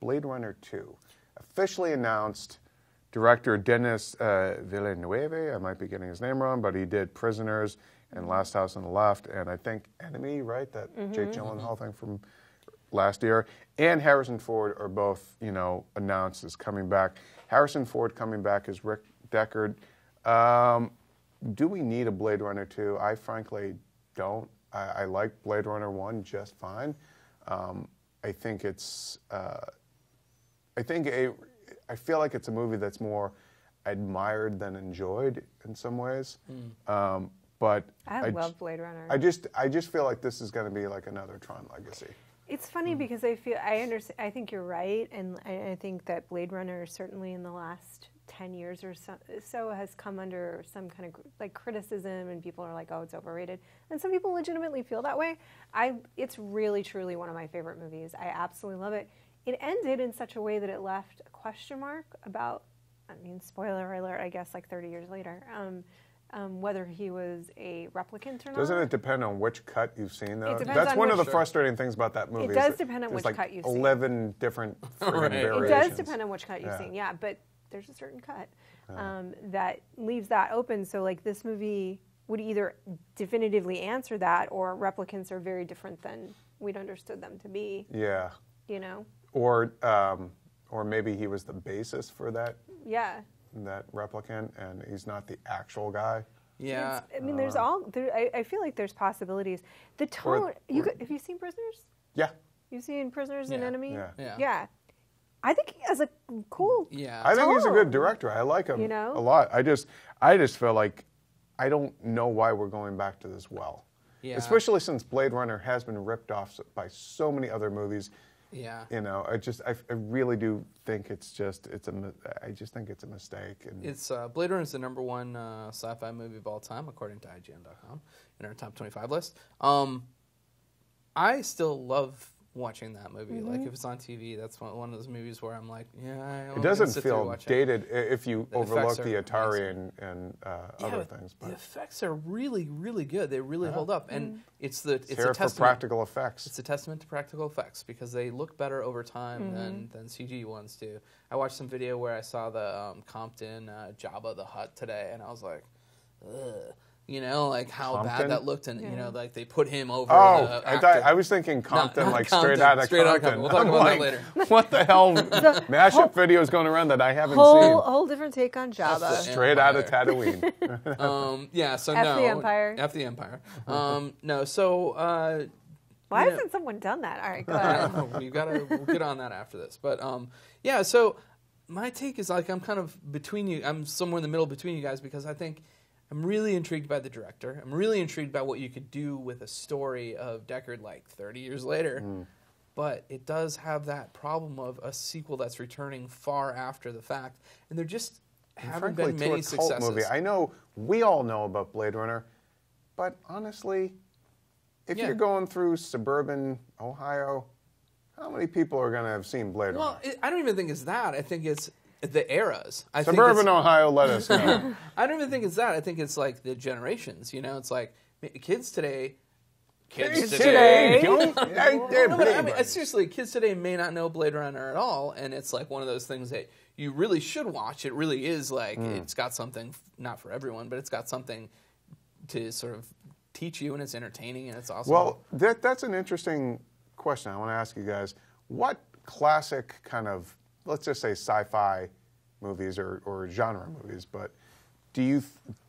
Blade Runner 2. Officially announced. Director Denis Villeneuve, I might be getting his name wrong, but he did Prisoners and Last House on the Left, and I think Enemy, right? That Jake Gyllenhaal thing from last year. And Harrison Ford are both, announced as coming back. Harrison Ford coming back as Rick Deckard. Do we need a Blade Runner 2? I frankly don't. I like Blade Runner 1 just fine. I think it's... I feel like it's a movie that's more admired than enjoyed in some ways. But I love Blade Runner. I just feel like this is going to be like another Tron Legacy. It's funny because I understand. I think you're right, and I think that Blade Runner certainly in the last 10 years or so has come under some kind of criticism, and people are like, "Oh, it's overrated," and some people legitimately feel that way. It's really truly one of my favorite movies. I absolutely love it. It ended in such a way that it left a question mark about, spoiler alert, I guess, 30 years later, whether he was a replicant or not. Doesn't it depend on which cut you've seen, though? That's one of the frustrating things about that movie. It does depend on which cut you've seen. 11 different variations. It does depend on which cut you've seen, yeah, but there's a certain cut that leaves that open. So, this movie would either definitively answer that, or replicants are very different than we'd understood them to be. Yeah. Or maybe he was the basis for that. Yeah. That replicant, and he's not the actual guy. Yeah. There's I feel like there's possibilities. The tone. Have you seen Prisoners? Yeah. You've seen Prisoners and Enemy? Yeah. I think he has a cool. Yeah. I think he's a good director. I like him a lot. I just feel like I don't know why we're going back to this well. Yeah. Especially since Blade Runner has been ripped off by so many other movies. Yeah. I really do think I just think it's a mistake. And it's Blade Runner is the #1 sci-fi movie of all time, according to IGN.com, in our top 25 list. I still love watching that movie. If it's on TV, that's one of those movies where I'm like, it doesn't feel dated if you overlook the Atari and other things. But the effects are really, really good. They really hold up, and it's a testament for practical effects. It's a testament to practical effects because they look better over time than CG ones do. I watched some video where I saw the Compton Jabba the Hutt today, and I was like, ugh. How Compton? bad that looked, and they put him over. Oh, I was thinking Compton, Straight out of Compton. We'll talk about that later. What the hell? Mashup videos going around that I haven't seen. Whole different take on Jabba. Straight out of Tatooine. So F the Empire. F the Empire. No, so. Why hasn't someone done that? All right, go ahead. We'll get on that after this, but so my take is I'm kind of between you. I'm somewhere in the middle between you guys because I think. I'm really intrigued by the director. I'm really intrigued by what you could do with a story of Deckard 30 years later. But it does have that problem of a sequel that's returning far after the fact. And there just haven't been many successes. Cult movie. I know we all know about Blade Runner, but honestly, if you're going through suburban Ohio, how many people are going to have seen Blade Runner? Well, I don't even think it's that. I think it's the eras. Suburban Ohio, let us know. I don't even think it's that. I think it's the generations. It's kids today. Seriously, kids today may not know Blade Runner at all, and it's one of those things that you really should watch. It really is it's got something, not for everyone, but it's got something to sort of teach you, and it's entertaining, and it's awesome. Well, that's an interesting question. I want to ask you guys, what classic kind of, let's just say sci-fi movies or genre movies, but do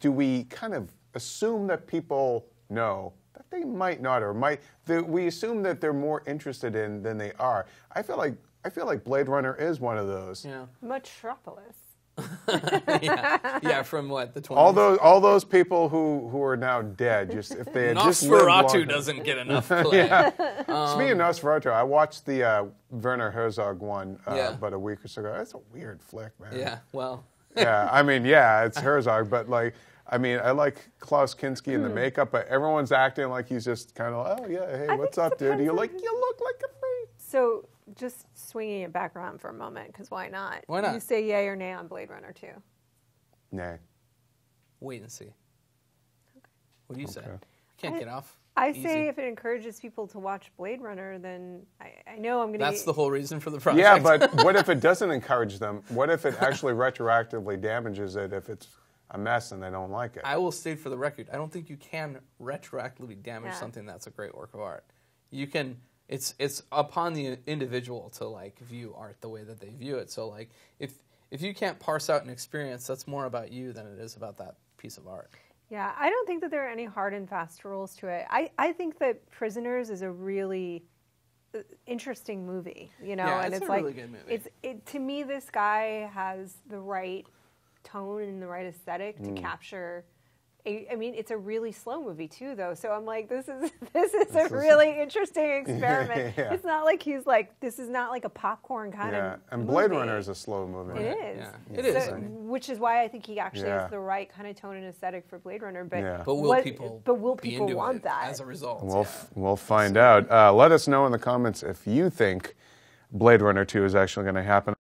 we kind of assume that people know that they might not, or we assume that they're more interested in than they are? I feel like Blade Runner is one of those. Yeah. Metropolis. From what, the 20s? All those people who are now dead. If they had just lived Nosferatu doesn't get enough play. Speaking of Nosferatu, I watched the Werner Herzog one about a week or so ago. That's a weird flick, man. Yeah, well. It's Herzog, but I like Klaus Kinski in the makeup, but everyone's acting like he's just kind of, hey, what's up, dude? You look like a freak. So, just swinging it back around for a moment, because why not? Why not? You say yay or nay on Blade Runner 2? Nay. Wait and see. Okay. What do you say? Can't get off. I easy. say if it encourages people to watch Blade Runner, then I know I'm going to. That's the whole reason for the project. Yeah, but what if it doesn't encourage them? What if it actually retroactively damages it if it's a mess and they don't like it? I will state for the record, I don't think you can retroactively damage something that's a great work of art. You can. It's upon the individual to like view art the way that they view it. So like if you can't parse out an experience, that's more about you than it is about that piece of art. Yeah, I don't think that there are any hard and fast rules to it. I think that Prisoners is a really interesting movie, you know, Yeah, and it's it's a like really good movie. to me this guy has the right tone and the right aesthetic to capture. I mean, it's a really slow movie too, though. So I'm like, this is a really interesting experiment. Yeah. It's not like he's like, this is not like a popcorn kind of. And Blade movie. Runner is a slow movie. It is. Yeah. It is. So, which is why I think he actually has the right kind of tone and aesthetic for Blade Runner. But will people be into want it that as a result? We'll find out. Let us know in the comments if you think Blade Runner 2 is actually going to happen.